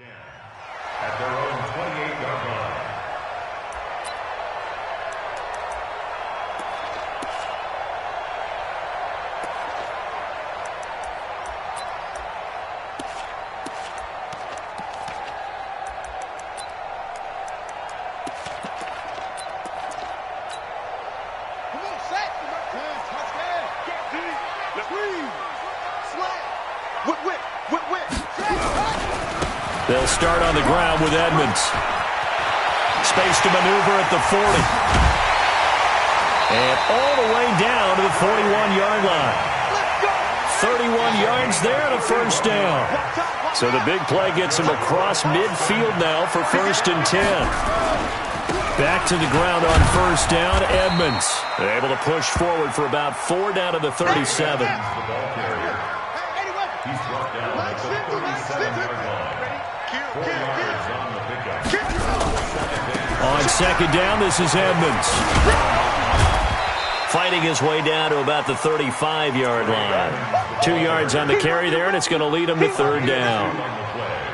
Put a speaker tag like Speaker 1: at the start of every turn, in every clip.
Speaker 1: At their own 28-yard line.
Speaker 2: They'll start on the ground with Edmonds. Space to maneuver at the 40. And all the way down to the 41-yard line. 31 yards there and a first down. So the big play gets him across midfield now for 1st and 10. Back to the ground on first down, Edmonds. They're able to push forward for about 4 down to the 37.
Speaker 1: He's brought down at the 37-yard line. 4 yards on the pickup.
Speaker 2: On second down, this is Edmonds. Fighting his way down to about the 35-yard line. 2 yards on the carry there, and it's going to lead him to 3rd down.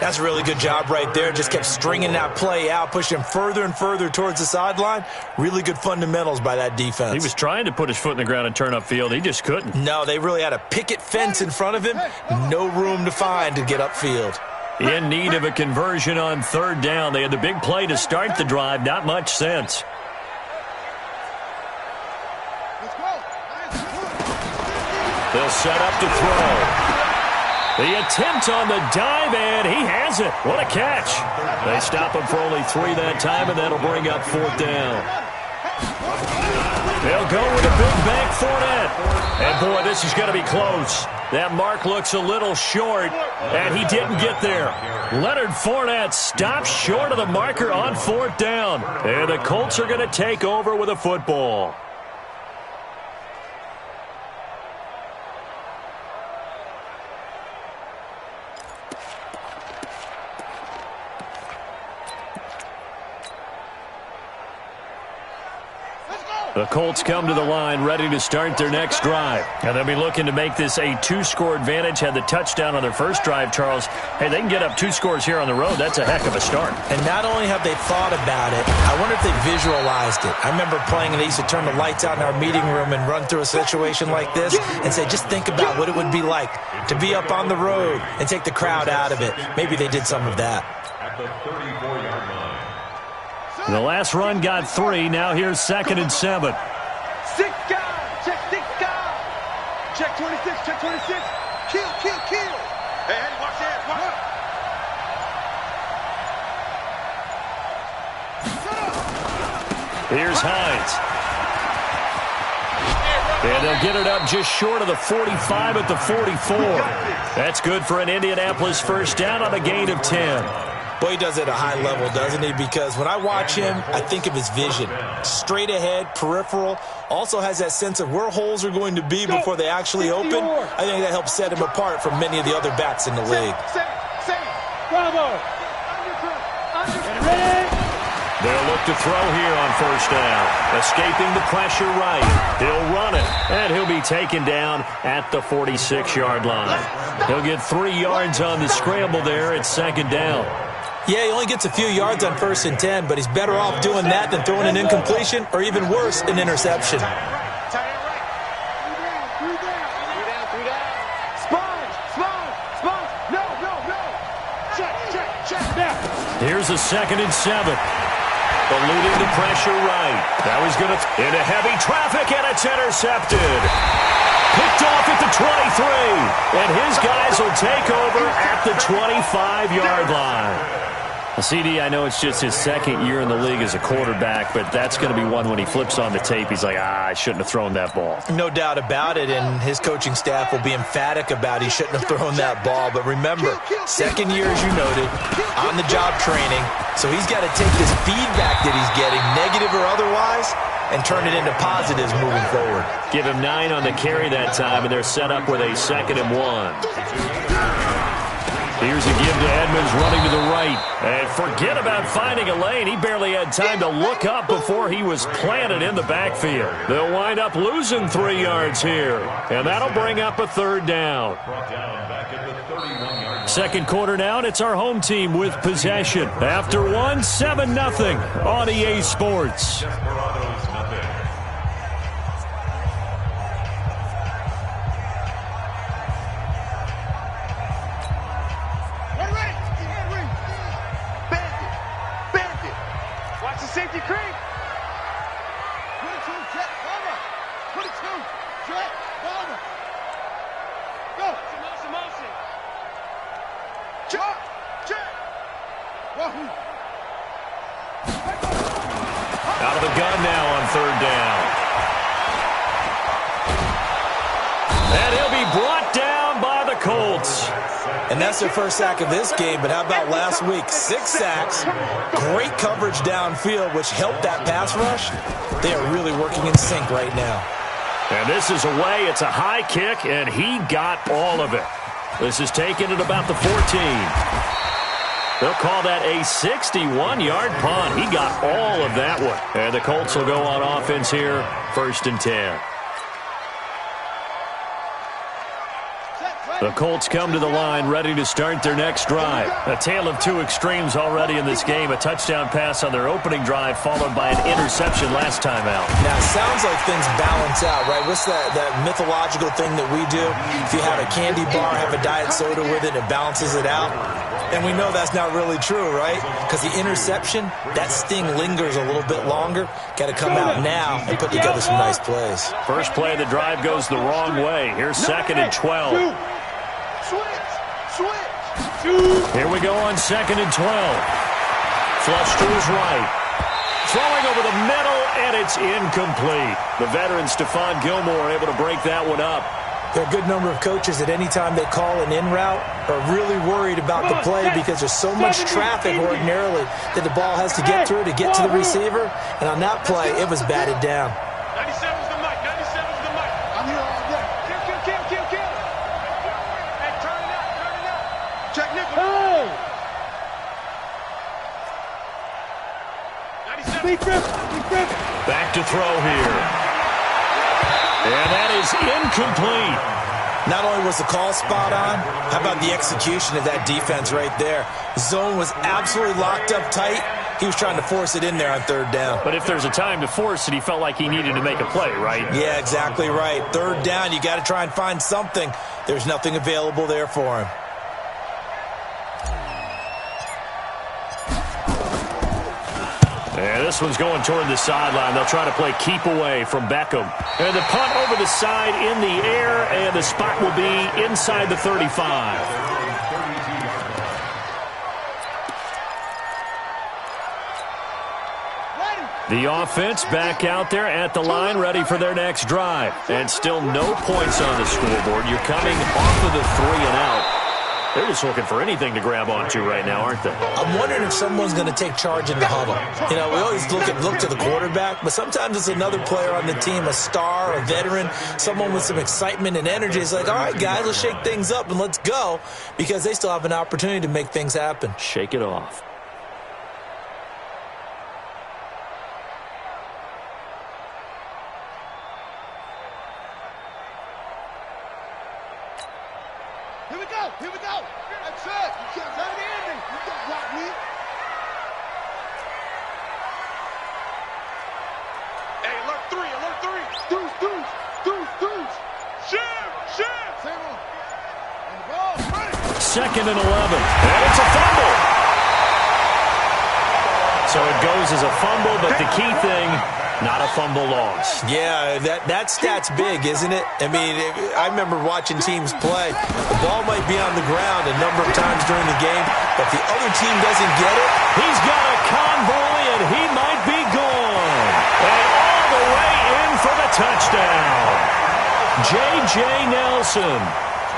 Speaker 3: That's a really good job right there. Just kept stringing that play out, pushing him further and further towards the sideline. Really good fundamentals by that defense.
Speaker 2: He was trying to put his foot in the ground and turn upfield. He just couldn't.
Speaker 3: No, they really had a picket fence in front of him. No room to find to get upfield.
Speaker 2: In need of a conversion on 3rd down. They had the big play to start the drive. Not much sense. They'll set up to throw. The attempt on the dive, and he has it. What a catch. They stop him for only 3 that time, and that'll bring up 4th down. They'll go with a big bank Fournette. And, boy, this is going to be close. That mark looks a little short, and he didn't get there. Leonard Fournette stops short of the marker on 4th down. And the Colts are going to take over with a football. The Colts come to the line ready to start their next drive. And they'll be looking to make this a 2-score advantage. Had the touchdown on their first drive, Charles. Hey, they can get up 2 scores here on the road. That's a heck of a start.
Speaker 3: And not only have they thought about it, I wonder if they visualized it. I remember playing and they used to turn the lights out in our meeting room and run through a situation like this and say, just think about what it would be like to be up on the road and take the crowd out of it. Maybe they did some of that.
Speaker 1: At the 34-yard line.
Speaker 2: The last run got 3. Now here's 2nd and 7.
Speaker 4: Check 26, check 26. Kill. Hey, watch that, watch
Speaker 2: out. Here's Hines. And they'll get it up just short of the 45 at the 44. That's good for an Indianapolis first down on a gain of 10.
Speaker 3: Boy, he does it at a high level, doesn't he? Because when I watch him, I think of his vision. Straight ahead, peripheral. Also has that sense of where holes are going to be before they actually open. I think that helps set him apart from many of the other backs in the league.
Speaker 4: Bravo.
Speaker 2: They'll look to throw here on first down. Escaping the pressure right. He'll run it, and he'll be taken down at the 46-yard line. He'll get 3 yards on the scramble there at 2nd down.
Speaker 3: Yeah, he only gets a few yards on 1st and 10, but he's better off doing that than throwing an incompletion or even worse, an interception.
Speaker 2: Here's a 2nd and 7. Eluding the pressure right. Now he's going to into heavy traffic, and it's intercepted. Picked off at the 23. And his guys will take over at the 25-yard line. CD, I know it's just his 2nd year in the league as a quarterback, but that's going to be one when he flips on the tape. He's like, I shouldn't have thrown that ball.
Speaker 3: No doubt about it, and his coaching staff will be emphatic about he shouldn't have thrown that ball. But remember, 2nd year, as you noted, on-the-job training. So he's got to take this feedback that he's getting, negative or otherwise, and turn it into positives moving forward.
Speaker 2: Give him 9 on the carry that time, and they're set up with a 2nd and 1. Here's a give to Edmonds running to the right. And forget about finding a lane. He barely had time to look up before he was planted in the backfield. They'll wind up losing 3 yards here. And that'll bring up a 3rd down.
Speaker 1: Brought down back at the 31-yard line.
Speaker 2: Second quarter now, and it's our home team with possession. After one, 7-0 on EA Sports.
Speaker 4: Safety creep. 22, check, bomber. 22, check, bomber. Go. Motion. Check, check. Wahoo.
Speaker 2: Out of the gun now on third down. And he'll be brought down by the Colts.
Speaker 3: And that's their first sack of this game, but how about last week? 6 sacks, great coverage downfield, which helped that pass rush. They are really working in sync right now.
Speaker 2: And this is away. It's a high kick, and he got all of it. This is taken at about the 14. They'll call that a 61-yard punt. He got all of that one. And the Colts will go on offense here, 1st and 10. The Colts come to the line ready to start their next drive. A tale of two extremes already in this game. A touchdown pass on their opening drive followed by an interception last time out.
Speaker 3: Now, it sounds like things balance out, right? What's that mythological thing that we do? If you have a candy bar, have a diet soda with it, it balances it out. And we know that's not really true, right? Because the interception, that sting lingers a little bit longer. Got to come out now and put together some nice plays.
Speaker 2: First play of the drive goes the wrong way. Here's 2nd and 12. Here we go on 2nd and 12. Flush to his right. Throwing over the middle, and it's incomplete. The veteran Stephon Gilmore able to break that one up.
Speaker 3: There are a good number of coaches at any time they call an in route are really worried about the play because there's so much traffic ordinarily that the ball has to get through to get to the receiver. And on that play, it was batted down.
Speaker 4: 97's the mic. 97's the mic. I'm here all day. Kill. Hey, turn it out. Check nickel. Hey! 97.
Speaker 2: Back to throw here. And that is incomplete.
Speaker 3: Not only was the call spot on, how about the execution of that defense right there? Zone was absolutely locked up tight. He was trying to force it in there on 3rd down.
Speaker 2: But if there's a time to force it, he felt like he needed to make a play, right?
Speaker 3: Yeah, exactly right. 3rd down, you got to try and find something. There's nothing available there for him.
Speaker 2: And this one's going toward the sideline. They'll try to play keep away from Beckham. And the punt over the side in the air, and the spot will be inside the 35. The offense back out there at the line, ready for their next drive. And still no points on the scoreboard. You're coming off of the 3 and out. They're just looking for anything to grab onto right now, aren't they?
Speaker 3: I'm wondering if someone's going to take charge in the huddle. You know, we always look to the quarterback, but sometimes it's another player on the team, a star, a veteran, someone with some excitement and energy. It's like, all right, guys, let's shake things up and let's go, because they still have an opportunity to make things happen.
Speaker 2: Shake it off.
Speaker 4: Here we go. That's it. You can't tell the ending. You got block me. Hey, alert 3. Deuce. Shift. Same one. And the ball. Ready.
Speaker 2: 2nd and 11. And it's a fumble. So it goes as a fumble, but the key thing, not a fumble loss.
Speaker 3: Yeah, that stat's big, isn't it? I mean, I remember watching teams play. The ball might be on the ground a number of times during the game, but if the other team doesn't get it,
Speaker 2: he's got a convoy, and he might be gone. And all the way in for the touchdown. J.J. Nelson,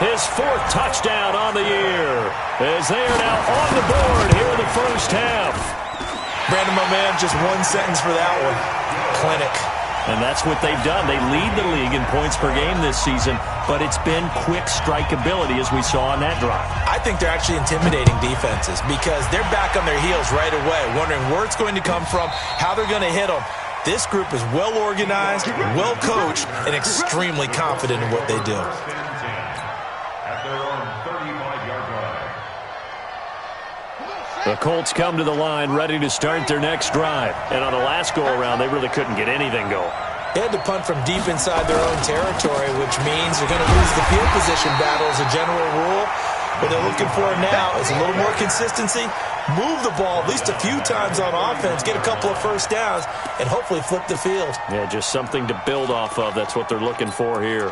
Speaker 2: his 4th touchdown on the year, as they are now on the board here in the first half.
Speaker 3: Brandon, my man, just one sentence for that one. Clinic.
Speaker 2: And that's what they've done. They lead the league in points per game this season, but it's been quick strikeability as we saw on that drive.
Speaker 3: I think they're actually intimidating defenses because they're back on their heels right away, wondering where it's going to come from, how they're going to hit them. This group is well organized, well coached, and extremely confident in what they do.
Speaker 1: At their own 35-yard line.
Speaker 2: The Colts come to the line ready to start their next drive. And on the last go-around, they really couldn't get anything going.
Speaker 3: They had to punt from deep inside their own territory, which means you're going to lose the field position battle as a general rule. What they're looking for now is a little more consistency, move the ball at least a few times on offense, get a couple of first downs, and hopefully flip the field.
Speaker 2: Yeah, just something to build off of. That's what they're looking for here.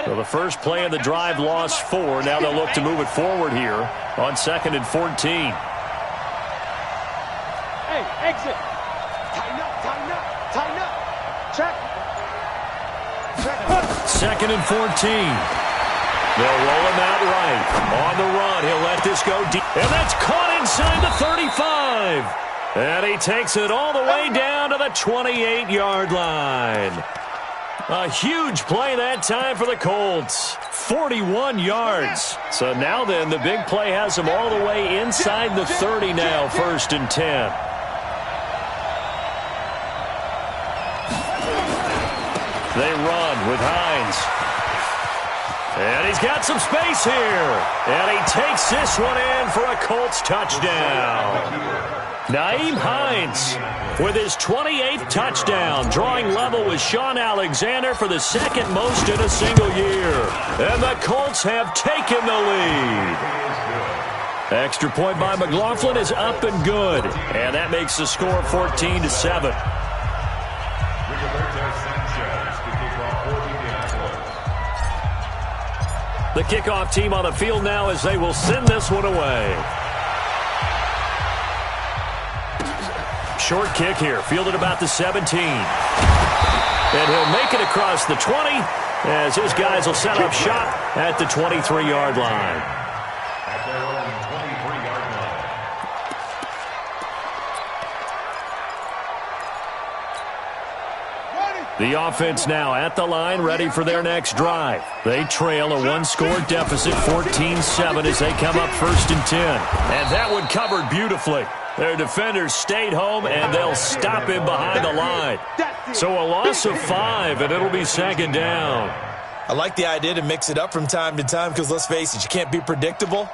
Speaker 2: So the first play of the drive lost 4. Now they'll look to move it forward here on 2nd and 14.
Speaker 4: Hey, exit. Tighten up, tighten up, tighten up. Check.
Speaker 2: 2nd and 14. They'll roll him out right. On the run, he'll let this go deep. And that's caught inside the 35. And he takes it all the way down to the 28-yard line. A huge play that time for the Colts. 41 yards. So now then, the big play has them all the way inside the 30 now, 1st and 10. They run with Hines. And he's got some space here. And he takes this one in for a Colts touchdown. Nyheim Hines with his 28th touchdown, drawing level with Sean Alexander for the second most in a single year. And the Colts have taken the lead. Extra point by McLaughlin is up and good. And that makes the score 14-7. The kickoff team on the field now as they will send this one away. Short kick here, fielded about the 17. And he'll make it across the 20 as his guys will set up shop at the 23-yard line.
Speaker 1: At their own 23-yard line.
Speaker 2: The offense now at the line, ready for their next drive. They trail a one-score deficit, 14-7, as they come up 1st and 10. And that one covered beautifully. Their defenders stayed home, and they'll stop him behind the line. So a loss of 5, and it'll be 2nd down.
Speaker 3: I like the idea to mix it up from time to time because, let's face it, you can't be predictable.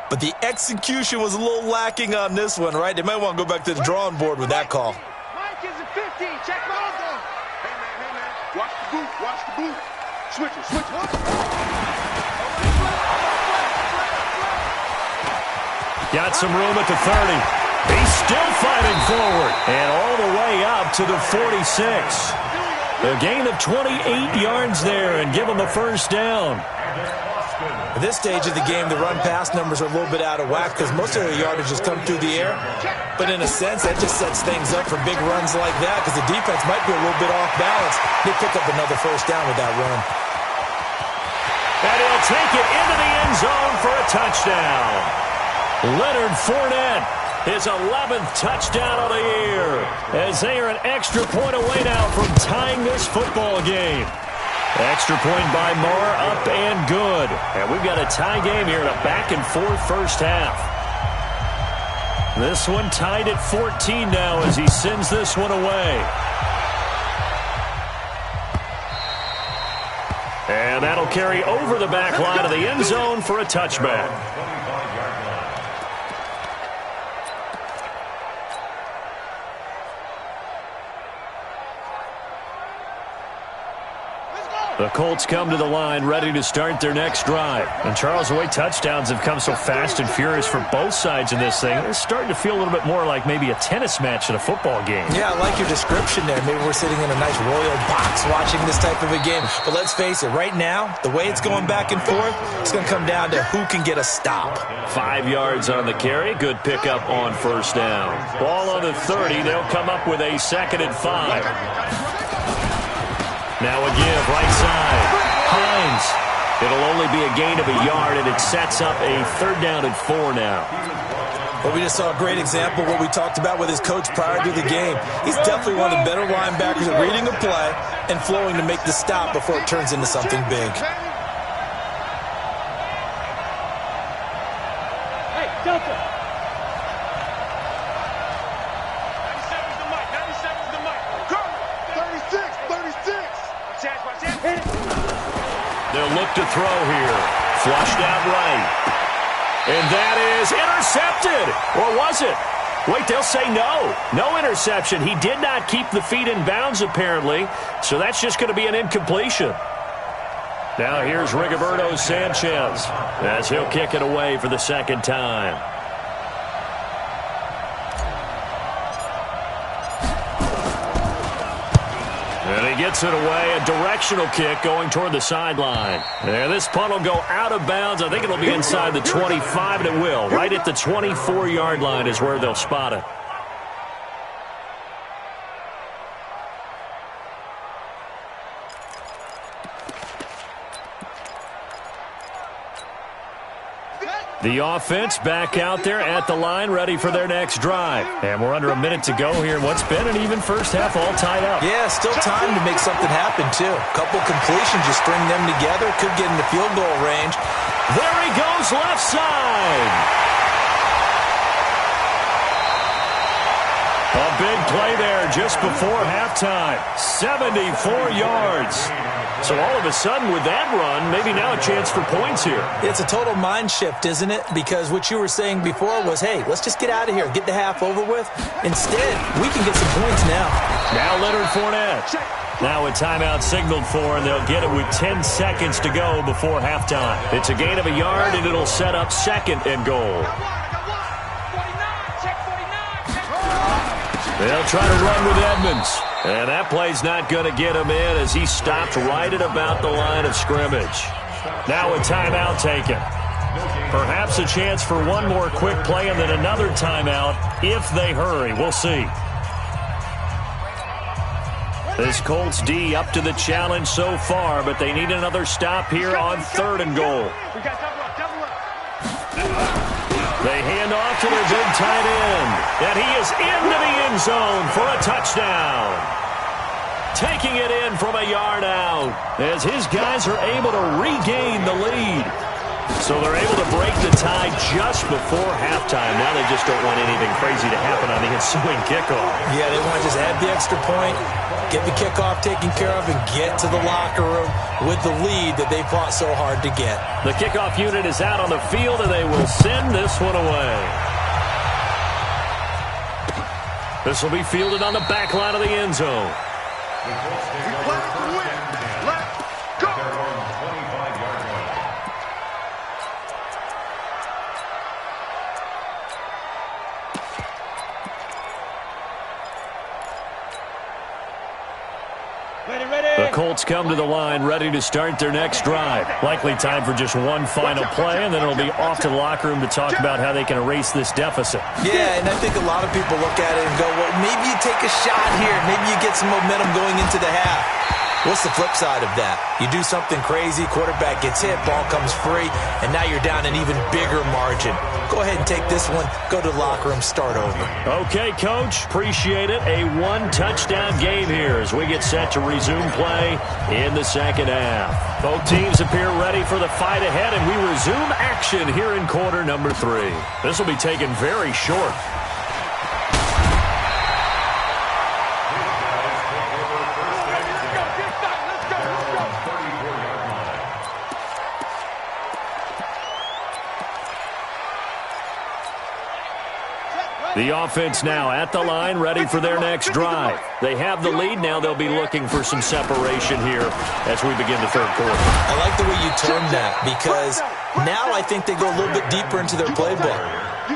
Speaker 3: But the execution was a little lacking on this one, right? They might want to go back to the drawing board with that call.
Speaker 4: Mike is at 50. Check my zone. Hey, man. Watch the boot. Watch the boot. Switch it. Switch it.
Speaker 2: Got some room at the 30. He's still fighting forward. And all the way up to the 46. A gain of 28 yards there and give him a first down.
Speaker 3: At this stage of the game, the run-pass numbers are a little bit out of whack because most of the yardage has come through the air. But in a sense, that just sets things up for big runs like that because the defense might be a little bit off balance. They pick up another first down with that run.
Speaker 2: And he'll take it into the end zone for a touchdown. Leonard Fournette, his 11th touchdown of the year, as they are an extra point away now from tying this football game. Extra point by Marr, up and good. And we've got a tie game here in a back-and-forth first half. This one tied at 14 now as he sends this one away. And that'll carry over the back line of the end zone for a touchback. The Colts come to the line ready to start their next drive. And Charles, the way touchdowns have come so fast and furious for both sides in this thing, it's starting to feel a little bit more like maybe a tennis match in a football game.
Speaker 3: Yeah, I like your description there. Maybe we're sitting in a nice royal box watching this type of a game. But let's face it, right now, the way it's going back and forth, it's going to come down to who can get a stop.
Speaker 2: 5 yards on the carry. Good pickup on first down. Ball on the 30. They'll come up with a 2nd and 5. Now a give, right side. Hines. It'll only be a gain of a yard, and it sets up a 3rd down and 4 now.
Speaker 3: Well, we just saw a great example of what we talked about with his coach prior to the game. He's definitely one of the better linebackers at reading a play and flowing to make the stop before it turns into something big.
Speaker 4: Hey, Delta. 97's the mic. 97's the mic. Go. 36. 36.
Speaker 2: They'll look to throw here. Flushed out right. And that is intercepted. Or was it? Wait, they'll say no. No interception. He did not keep the feet in bounds, apparently. So that's just going to be an incompletion. Now here's Rigoberto Sanchez as he'll kick it away for the second time. And he gets it away, a directional kick going toward the sideline. And this punt will go out of bounds. I think it'll be inside the 25, and it will. Right at the 24-yard line is where they'll spot it. The offense back out there at the line, ready for their next drive. And we're under a minute to go here in what's been an even first half, all tied up.
Speaker 3: Yeah, still time to make something happen, too. A couple completions, just string them together. Could get into field goal range.
Speaker 2: There he goes, left side. A big play there just before halftime. 74 yards. So all of a sudden with that run, maybe now a chance for points here.
Speaker 3: It's a total mind shift, isn't it? Because what you were saying before was, hey, let's just get out of here, get the half over with. Instead, we can get some points now.
Speaker 2: Now Leonard Fournette. Now a timeout signaled for, and they'll get it with 10 seconds to go before halftime. It's a gain of a yard, and it'll set up second and goal. They'll try to run with Edmonds. And that play's not going to get him in as he stopped right at about the line of scrimmage. Now a timeout taken. Perhaps a chance for one more quick play and then another timeout if they hurry. We'll see. This Colts D up to the challenge so far, but they need another stop here on third and goal. They hand off to their big tight end. And he is into the end zone for a touchdown. Taking it in from a yard out as his guys are able to regain the lead. So they're able to break the tie just before halftime. Now they just don't want anything crazy to happen on the ensuing kickoff.
Speaker 3: Yeah, they want to just add the extra point, get the kickoff taken care of, and get to the locker room with the lead that they fought so hard to get.
Speaker 2: The kickoff unit is out on the field, and they will send this one away. This will be fielded on the back line of the end zone. The Colts come to the line ready to start their next drive. Likely time for just one final play, and then it'll be off to the locker room to talk about how they can erase this deficit.
Speaker 3: Yeah, and I think a lot of people look at it and go, well, maybe you take a shot here. Maybe you get some momentum going into the half. What's the flip side of that? You do something crazy, quarterback gets hit, ball comes free, and now you're down an even bigger margin. Go ahead and take this one, go to the locker room, start over.
Speaker 2: Okay, Coach, appreciate it. A one-touchdown game here as we get set to resume play in the second half. Both teams appear ready for the fight ahead, and we resume action here in quarter number 3. This will be taken very short. The offense now at the line, ready for their next drive. They have the lead. Now they'll be looking for some separation here as we begin the third quarter.
Speaker 3: I like the way you termed that because now I think they go a little bit deeper into their playbook.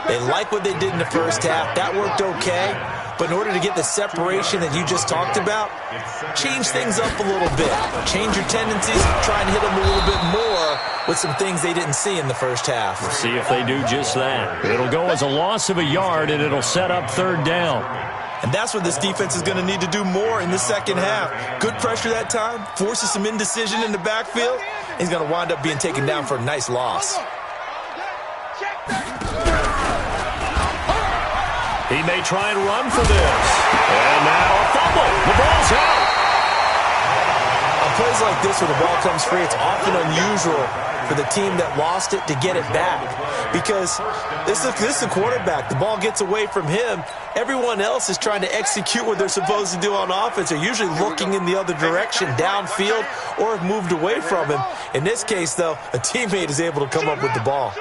Speaker 3: They like what they did in the first half. That worked okay. But in order to get the separation that you just talked about, change things up a little bit. Change your tendencies, try and hit them a little bit more with some things they didn't see in the first half.
Speaker 2: We'll see if they do just that. It'll go as a loss of a yard, and it'll set up third down.
Speaker 3: And that's what this defense is going to need to do more in the second half. Good pressure that time, forces some indecision in the backfield. He's going to wind up being taken down for a nice loss.
Speaker 2: He may try and run for this. And now a fumble. The ball's out.
Speaker 3: A plays like this where the ball comes free, it's often unusual for the team that lost it to get it back. Because this is the quarterback. The ball gets away from him. Everyone else is trying to execute what they're supposed to do on offense. They're usually looking in the other direction, downfield, or have moved away from him. In this case, though, a teammate is able to come up with the ball.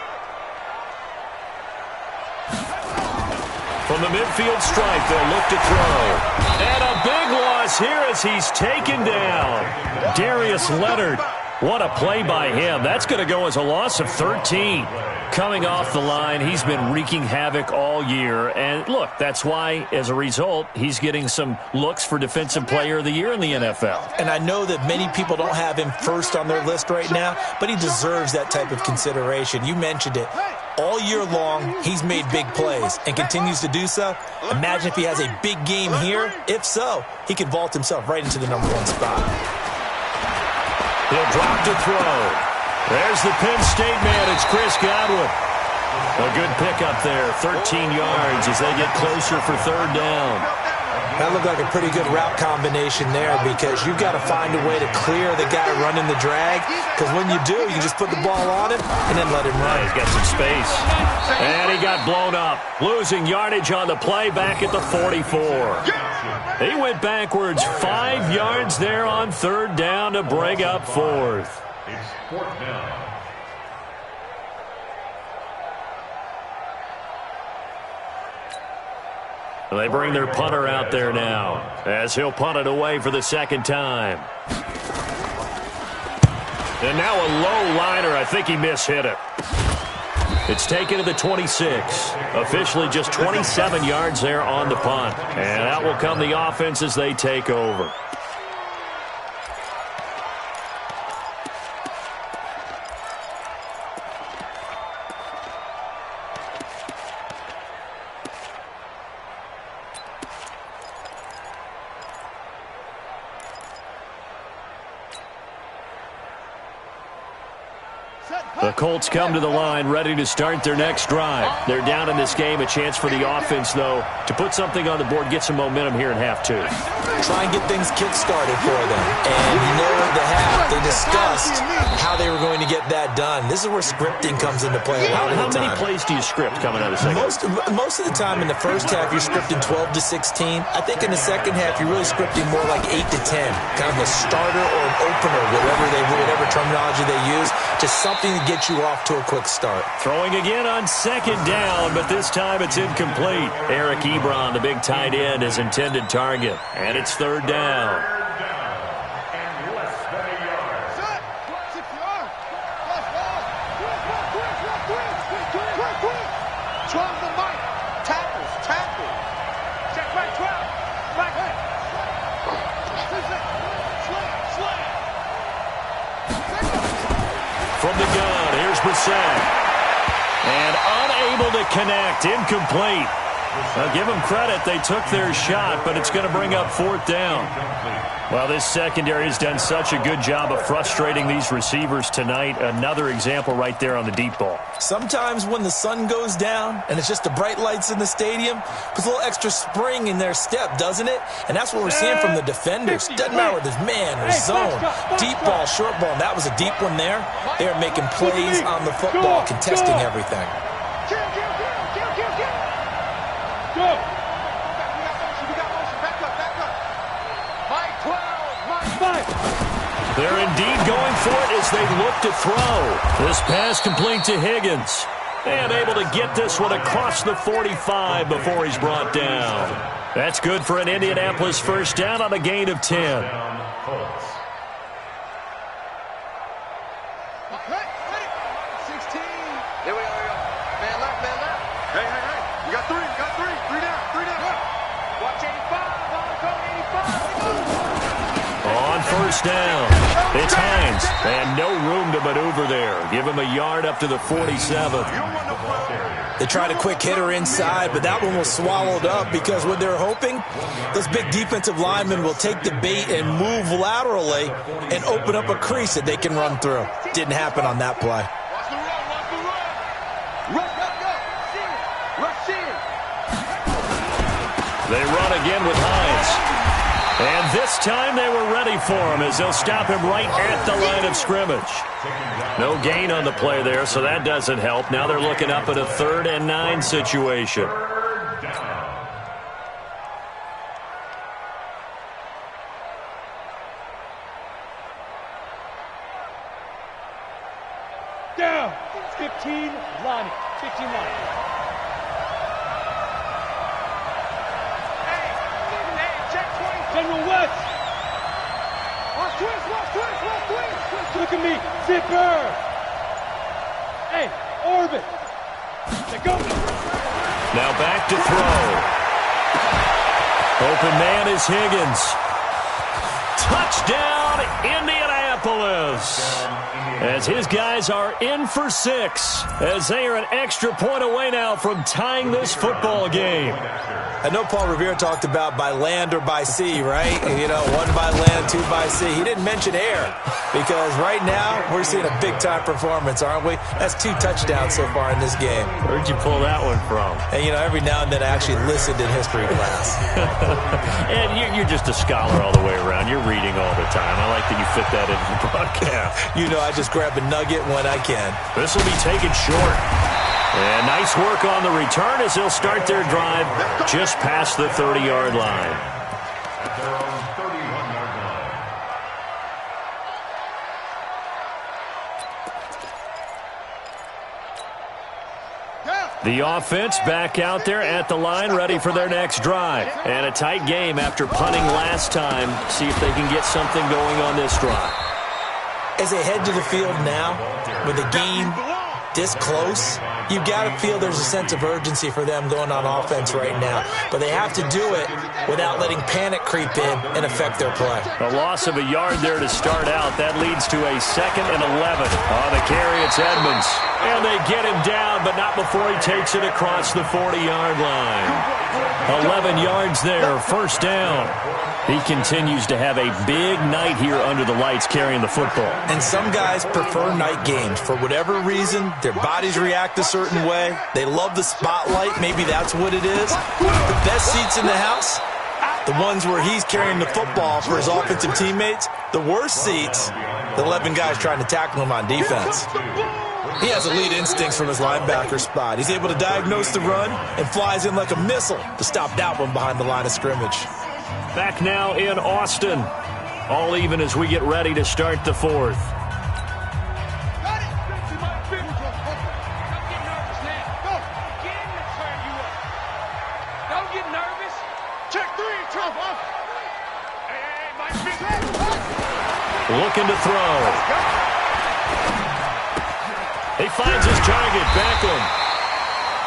Speaker 2: From the midfield stripe, they'll look to throw. And a big loss here as he's taken down. Darius Leonard. What a play by him. That's going to go as a loss of 13. Coming off the line, he's been wreaking havoc all year. And look, that's why, as a result, he's getting some looks for Defensive Player of the Year in the NFL.
Speaker 3: And I know that many people don't have him first on their list right now, but he deserves that type of consideration. You mentioned it. All year long, he's made big plays and continues to do so. Imagine if he has a big game here. If so, he could vault himself right into the #1 spot.
Speaker 2: He'll drop to throw. There's the Penn State man. It's Chris Godwin. A good pickup there. 13 yards as they get closer for third down.
Speaker 3: That looked like a pretty good route combination there because you've got to find a way to clear the guy running the drag, because when you do, you just put the ball on him and then let him run.
Speaker 2: He's got some space. And he got blown up. Losing yardage on the play back at the 44. He went backwards 5 yards there on third down to bring up fourth.
Speaker 1: It's fourth down.
Speaker 2: They bring their punter out there now as he'll punt it away for the second time. And now a low liner. I think he mishit it. It's taken to the 26. Officially just 27 yards there on the punt. And out will come the offense as they take over. The Colts come to the line ready to start their next drive. They're down in this game. A chance for the offense, though, to put something on the board, get some momentum here in half two.
Speaker 3: Try and get things kick-started for them. And you know at the half, they discussed how they were going to get that done. This is where scripting comes into play a lot of the time.
Speaker 2: How many plays do you script coming out of the second?
Speaker 3: Most of the time in the first half, you're scripting 12 to 16. I think in the second half, you're really scripting more like 8 to 10. Kind of a starter or an opener, whatever terminology they use. Just something to get you off to a quick start.
Speaker 2: Throwing again on second down, but this time it's incomplete. Eric Ebron, the big tight end, is intended target. And it's third down.
Speaker 1: And less than a yard.
Speaker 4: Set. 6 yards. Quick. 12 the mic. Tackle. Check right, 12. Right. Slam.
Speaker 2: From the gun, here's Brissett. And unable to connect, incomplete. Now, give them credit. They took their shot, but it's going to bring up fourth down. Well, this secondary has done such a good job of frustrating these receivers tonight. Another example right there on the deep ball.
Speaker 3: Sometimes when the sun goes down and it's just the bright lights in the stadium, puts a little extra spring in their step, doesn't it? And that's what we're seeing from the defenders. Doesn't matter whether it's man or zone, deep ball, short ball. And that was a deep one there. They are making plays on the football, contesting everything.
Speaker 4: Kill. Go. We got motion. Back up. Mike 12. Mike 5.
Speaker 2: They're indeed going for it as they look to throw. This pass complete to Higgins. And able to get this one across the 45 before he's brought down. That's good for an Indianapolis first down on a gain of 10.
Speaker 4: Okay. 16. Here we go. Man left. Hey. You got three. 3 down. Watch 85. On the code, 85.
Speaker 2: On first down, it's Hines. And no room to maneuver there. Give him a yard up to the 47.
Speaker 3: They tried a quick hitter inside, but that one was swallowed up because what they're hoping, those big defensive linemen will take the bait and move laterally and open up a crease that they can run through. Didn't happen on that play.
Speaker 4: Watch the run. Rush in.
Speaker 2: They run again with Hines. And this time they were ready for him as they'll stop him right at the line of scrimmage. No gain on the play there, so that doesn't help. Now they're looking up at a 3rd and 9 situation.
Speaker 5: Down. 15, Lonnie. 15, Lonnie. General West. Watch twist. Look at me. Zipper. Hey, Orbit. Let go.
Speaker 2: Now back to throw. Open man is Higgins. Touchdown, Indianapolis. As his guys are in for 6, as they are an extra point away now from tying this football game.
Speaker 3: I know Paul Revere talked about by land or by sea, right? You know, 1 by land, 2 by sea. He didn't mention air because right now we're seeing a big-time performance, aren't we? That's 2 touchdowns so far in this game.
Speaker 2: Where'd you pull that one from?
Speaker 3: And, you know, every now and then I actually listened in history class.
Speaker 2: And you're just a scholar all the way around. You're reading all the time. I like that you fit that into the broadcast.
Speaker 3: You know, I just grab a nugget when I can.
Speaker 2: This will be taken short. And nice work on the return as they'll start their drive just past the 30-yard line.
Speaker 1: At their own 31-yard line.
Speaker 2: The offense back out there at the line, ready for their next drive. And a tight game after punting last time. See if they can get something going on this drive.
Speaker 3: As they head to the field now, with the game this close, you've got to feel there's a sense of urgency for them going on offense right now. But they have to do it without letting panic creep in and affect their play.
Speaker 2: A loss of a yard there to start out. That leads to a 2nd and 11. On the carry, it's Edmonds. And they get him down, but not before he takes it across the 40-yard line. 11 yards there, 1st down. He continues to have a big night here under the lights carrying the football.
Speaker 3: And some guys prefer night games. For whatever reason, their bodies react a certain way. They love the spotlight. Maybe that's what it is. The best seats in the house, the ones where he's carrying the football for his offensive teammates. The worst seats, the 11 guys trying to tackle him on defense. He has elite instincts from his linebacker spot. He's able to diagnose the run and flies in like a missile to stop that one behind the line of scrimmage.
Speaker 2: Back now in Austin. All even as we get ready to start the 4th.
Speaker 5: Don't get nervous. Check 3, tough off.
Speaker 2: Looking to throw. He finds his target, Beckham.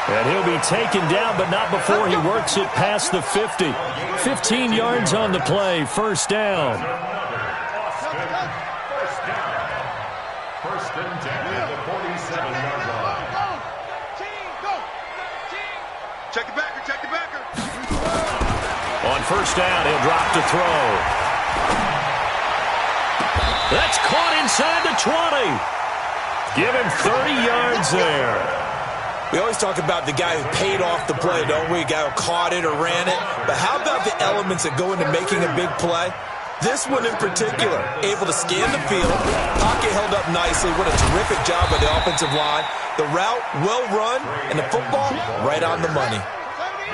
Speaker 2: And he'll be taken down, but not before he works it past the 50. 15 yards on the play, 1st down.
Speaker 1: First and 10 at the 47-yard line.
Speaker 4: Check the backer.
Speaker 2: On 1st down, he'll drop to throw. That's caught inside the 20. Give him 30 yards there.
Speaker 3: We always talk about the guy who paid off the play, don't we? The guy who caught it or ran it. But how about the elements that go into making a big play? This one in particular, able to scan the field, pocket held up nicely. What a terrific job by the offensive line. The route, well run, and the football, right on the money.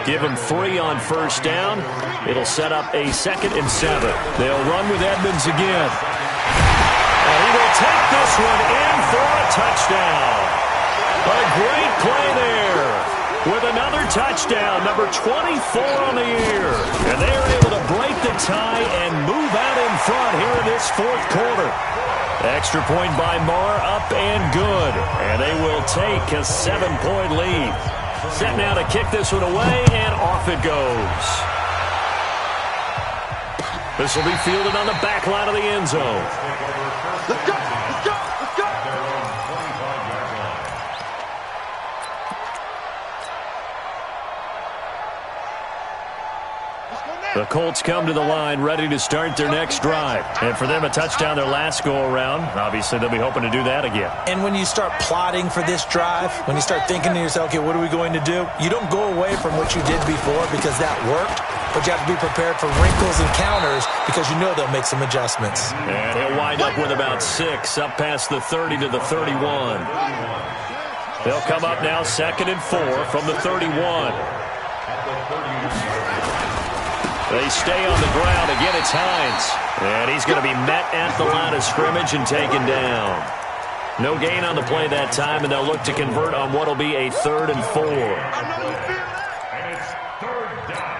Speaker 2: Give him 3 on 1st down. It'll set up a 2nd and 7. They'll run with Edmonds again. And he will take this one in for a touchdown. A great play there with another touchdown, number 24 on the year. And they are able to break the tie and move out in front here in this 4th quarter. Extra point by Marr, up and good. And they will take a 7-point lead. Set now to kick this one away, and off it goes. This will be fielded on the back line of the end zone.
Speaker 4: Let's go.
Speaker 2: The Colts come to the line ready to start their next drive. And for them, a touchdown their last go-around. Obviously, they'll be hoping to do that again.
Speaker 3: And when you start plotting for this drive, when you start thinking to yourself, okay, what are we going to do? You don't go away from what you did before because that worked. but you have to be prepared for wrinkles and counters because you know they'll make some adjustments.
Speaker 2: And he'll wind up with about 6, up past the 30 to the 31. They'll come up now 2nd and 4 from the 31. They stay on the ground. Again, it's Hines. And he's going to be met at the line of scrimmage and taken down. No gain on the play that time, and they'll look to convert on what will be a 3rd and 4.
Speaker 1: And it's 3rd down.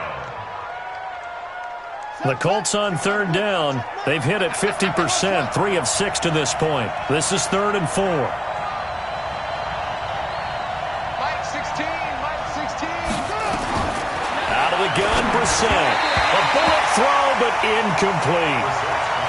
Speaker 2: The Colts on 3rd down. They've hit it 50%, 3 of 6 to this point. This is 3rd and 4.
Speaker 4: Mike 16, Mike 16.
Speaker 2: Out of the gun, Brissett. A bullet throw, but incomplete.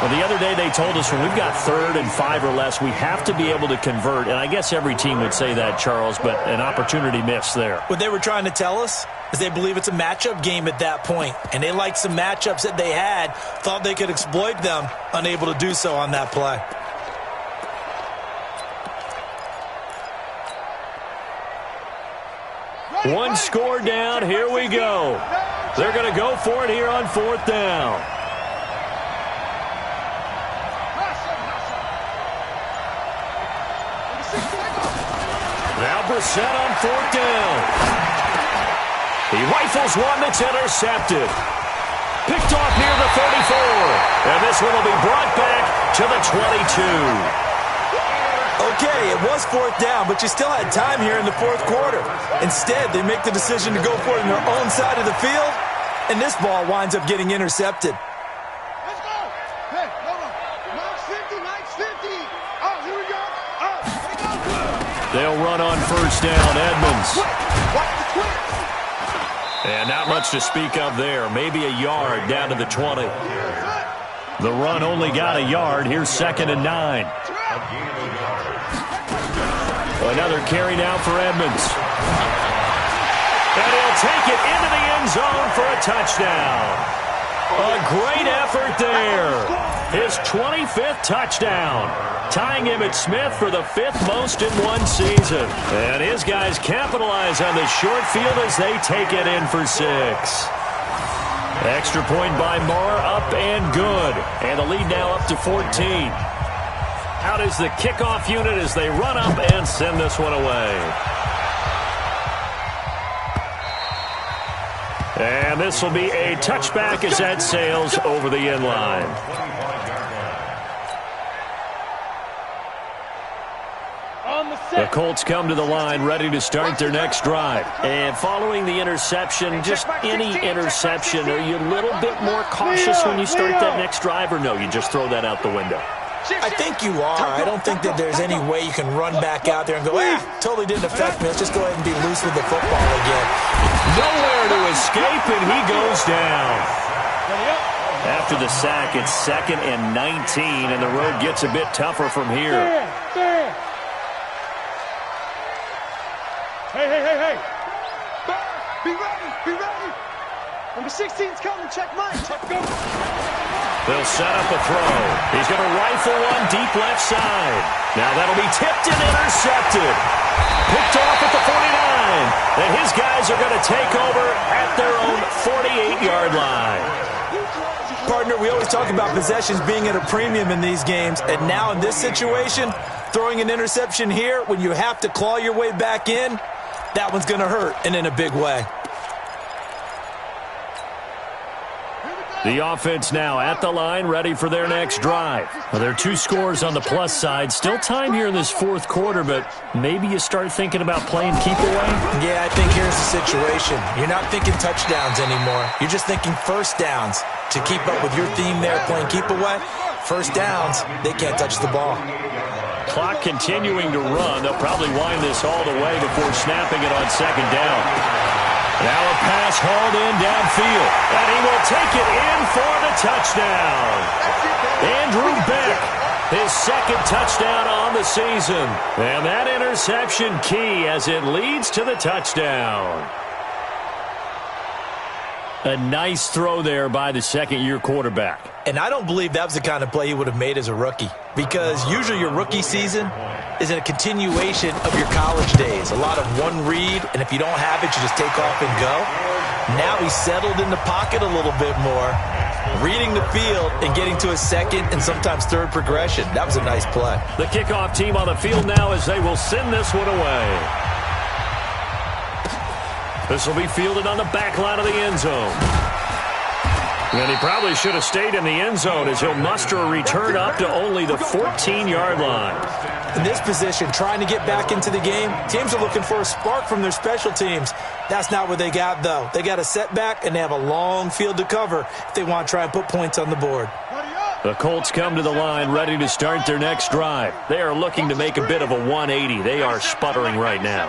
Speaker 2: Well, the other day they told us when we've got 3rd and 5 or less, we have to be able to convert. And I guess every team would say that, Charles, but an opportunity missed there.
Speaker 3: What they were trying to tell us is they believe it's a matchup game at that point, and they liked some matchups that they had, thought they could exploit them, unable to do so on that play.
Speaker 2: One score down. Here we go. They're going to go for it here on 4th down. Now Brissett on 4th down. He rifles one that's intercepted. Picked off near the 34. And this one will be brought back to the 22.
Speaker 3: Okay, it was 4th down, but you still had time here in the 4th quarter. Instead, they make the decision to go for it on their own side of the field, and this ball winds up getting intercepted.
Speaker 5: Let's go. Hey, hold on. Mike's 50, Mike's 50. Oh, here we go. Oh, here we go.
Speaker 2: They'll run on 1st down. Edmonds.
Speaker 5: Watch the twist.
Speaker 2: And not much to speak of there. Maybe a yard down to the 20. The run only got a yard. Here's 2nd and 9. Another carry now for Edmonds. And he'll take it into the end zone for a touchdown. A great effort there. His 25th touchdown. Tying Emmitt Smith for the 5th most in one season. And his guys capitalize on the short field as they take it in for 6. Extra point by Moore, up and good. And the lead now up to 14. Out is the kickoff unit as they run up and send this one away. And this will be a touchback as that sails over the end line. The Colts come to the line ready to start their next drive. And following the interception, just any interception, are you a little bit more cautious when you start that next drive, or no, you just throw that out the window?
Speaker 3: I think you are. I don't think that there's any way you can run back out there and go, totally didn't affect me. Let's just go ahead and be loose with the football again.
Speaker 2: Nowhere to escape, and he goes down. After the sack, it's 2nd and 19, and the road gets a bit tougher from here.
Speaker 5: Hey. Be ready. Number 16's coming. Check Mike. Go.
Speaker 2: They'll set up a throw. He's going to rifle one deep left side. Now that'll be tipped and intercepted. Picked off at the 49. And his guys are going to take over at their own 48-yard line.
Speaker 3: Partner, we always talk about possessions being at a premium in these games. And now in this situation, throwing an interception here when you have to claw your way back in, that one's going to hurt, and in a big way.
Speaker 2: The offense now at the line, ready for their next drive. Well, there are 2 scores on the plus side. Still time here in this 4th quarter, but maybe you start thinking about playing keep away?
Speaker 3: Yeah, I think here's the situation. You're not thinking touchdowns anymore. You're just thinking 1st downs. To keep up with your theme there, playing keep away, 1st downs, they can't touch the ball.
Speaker 2: Clock continuing to run. They'll probably wind this all the way before snapping it on 2nd down. Now a pass hauled in downfield. And he will take it in for the touchdown. Andrew Beck, his 2nd touchdown on the season. And that interception key as it leads to the touchdown. A nice throw there by the 2nd-year quarterback.
Speaker 3: And I don't believe that was the kind of play he would have made as a rookie, because usually your rookie season is a continuation of your college days. A lot of one read, and if you don't have it, you just take off and go. Now he's settled in the pocket a little bit more, reading the field and getting to a second and sometimes third progression. That was a nice play.
Speaker 2: The kickoff team on the field now as they will send this one away. This will be fielded on the back line of the end zone. And he probably should have stayed in the end zone as he'll muster a return up to only the 14-yard line.
Speaker 3: In this position, trying to get back into the game, teams are looking for a spark from their special teams. That's not what they got, though. They got a setback, and they have a long field to cover if they want to try and put points on the board.
Speaker 2: The Colts come to the line ready to start their next drive. They are looking to make a bit of a 180. They are sputtering right now.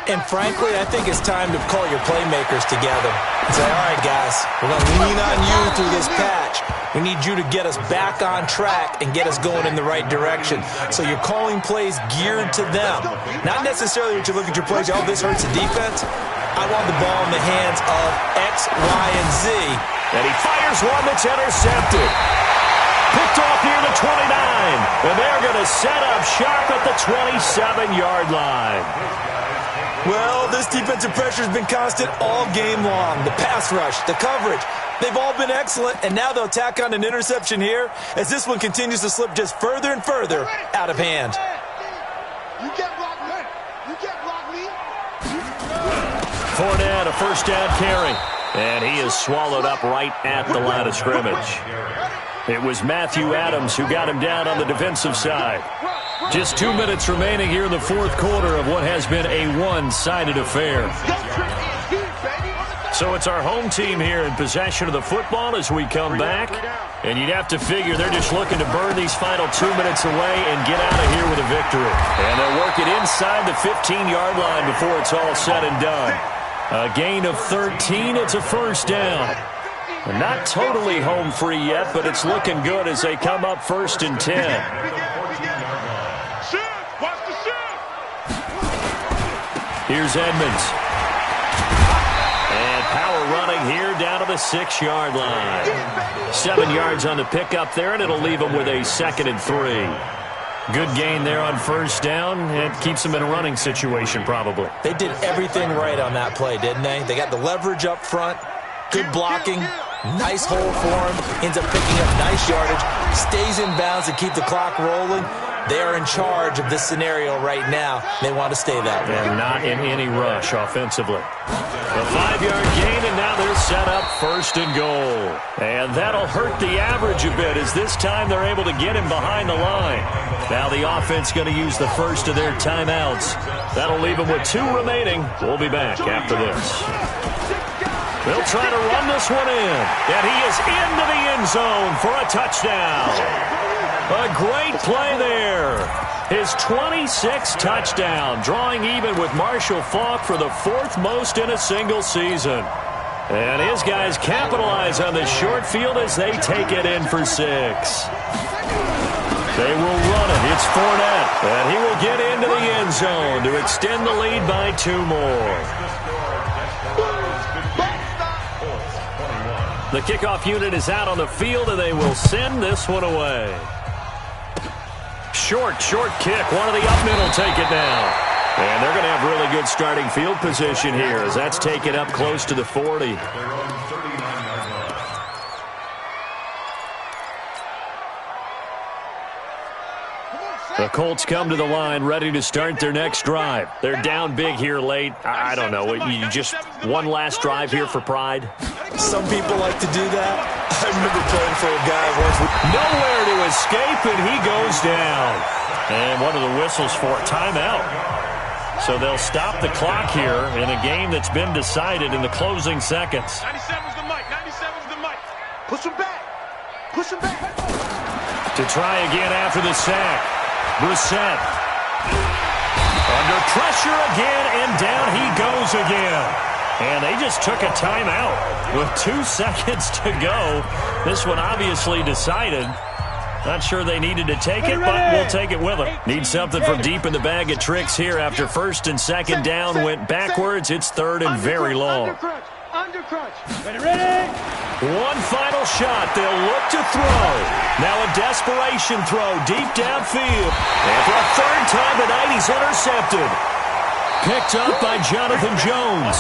Speaker 3: And frankly, I think it's time to call your playmakers together and say, all right, guys, we're going to lean on you through this patch. We need you to get us back on track and get us going in the right direction. So you're calling plays geared to them. Not necessarily what you look at your plays, oh, this hurts the defense. I want the ball in the hands of X, Y, and Z.
Speaker 2: And he fires one that's intercepted. Picked off near the 29. And they're going to set up sharp at the 27-yard line.
Speaker 3: Well, this defensive pressure has been constant all game long. The pass rush, the coverage, they've all been excellent, and now they'll tack on an interception here as this one continues to slip just further and further out of hand.
Speaker 5: You can't block me. You can't block me.
Speaker 2: Fournette, a first down carry. And he is swallowed up right at the line of scrimmage. It was Matthew Adams who got him down on the defensive side. Just 2 minutes remaining here in the fourth quarter of what has been a one-sided affair. So it's our home team here in possession of the football as we come back. And you'd have to figure they're just looking to burn these final 2 minutes away and get out of here with a victory. And they'll work it inside the 15-yard line before it's all said and done. A gain of 13, it's a first down. Not totally home free yet, but it's looking good as they come up 1st and 10. Here's Edmonds. And power running here down to the 6-yard line. 7 yards on the pickup there, and it'll leave them with a 2nd and 3. Good gain there on first down. It keeps them in a running situation probably.
Speaker 3: They did everything right on that play, didn't they? They got the leverage up front, good blocking, nice hole for him, ends up picking up nice yardage, stays in bounds to keep the clock rolling. They are in charge of this scenario right now. They want to stay that way.
Speaker 2: And not in any rush offensively. A 5-yard gain, and now they're set up 1st and goal. And that'll hurt the average a bit as this time they're able to get him behind the line. Now the offense going to use the first of their timeouts. That'll leave them with 2 remaining. We'll be back after this. They'll try to run this one in. And he is into the end zone for a touchdown. A great play there. His 26th touchdown, drawing even with Marshall Faulk for the 4th most in a single season. And his guys capitalize on this short field as they take it in for 6. They will run it. It's Fournette. And he will get into the end zone to extend the lead by 2 more. The kickoff unit is out on the field, and they will send this one away. Short kick. One of the up men will take it now. And they're going to have really good starting field position here as that's taken up close to the 40. The Colts come to the line ready to start their next drive. They're down big here late. I don't know. You just one last drive here for pride?
Speaker 3: Some people like to do that. I remember playing for a guy once.
Speaker 2: Nowhere to escape, and he goes down. And one of the whistles for a timeout. So they'll stop the clock here in a game that's been decided in the closing seconds.
Speaker 5: 97's the mic. 97's the mic. Push him back. Push him back.
Speaker 2: To try again after the sack. Brissett. Under pressure again, and down he goes again. And they just took a timeout with 2 seconds to go. This one obviously decided. Not sure they needed to take it, but we'll take it with them. Need something from deep in the bag of tricks here after 1st and 2nd down. Went backwards. It's 3rd and very long.
Speaker 5: Under crunch. Ready.
Speaker 2: One final shot. They'll look to throw. Now a desperation throw deep downfield. And for a 3rd time tonight, he's intercepted. Picked up by Jonathan Jones.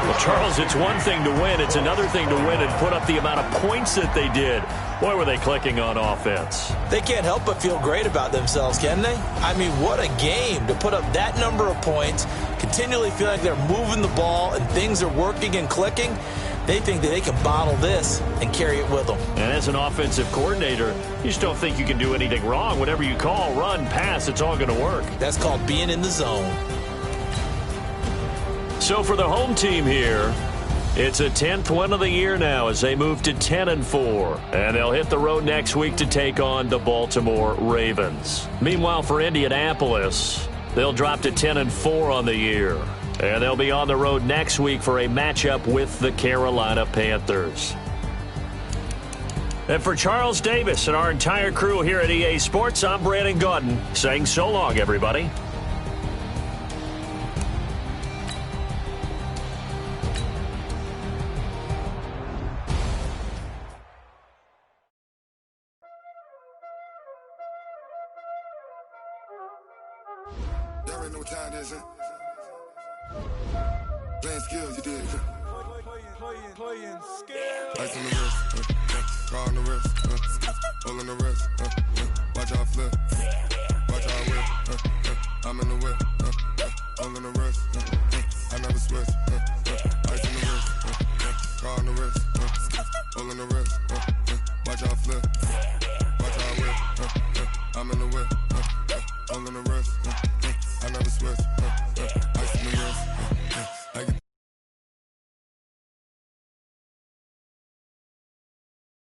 Speaker 2: Well, Charles, it's one thing to win. It's another thing to win and put up the amount of points that they did. Boy, were they clicking on offense.
Speaker 3: They can't help but feel great about themselves, can they? I mean, what a game to put up that number of points, continually feel like they're moving the ball and things are working and clicking. They think that they can bottle this and carry it with them.
Speaker 2: And as an offensive coordinator, you just don't think you can do anything wrong. Whatever you call, run, pass, it's all going to work.
Speaker 3: That's called being in the zone.
Speaker 2: So for the home team here, it's a 10th win of the year now as they move to 10-4. And they'll hit the road next week to take on the Baltimore Ravens. Meanwhile, for Indianapolis, they'll drop to 10-4 on the year. And they'll be on the road next week for a matchup with the Carolina Panthers. And for Charles Davis and our entire crew here at EA Sports, I'm Brandon Gaudin saying so long, everybody.
Speaker 6: Y'all already know what time it is, huh? Playing skills, you did. Playing skills. Ice on the wrist, car on the wrist, hole in the wrist, watch out flip, watch out whip, I'm in the whip, hole in the wrist, I never switch, ice on the wrist, car on the wrist, hole in the wrist, watch out flip, watch out whip, I'm in the whip.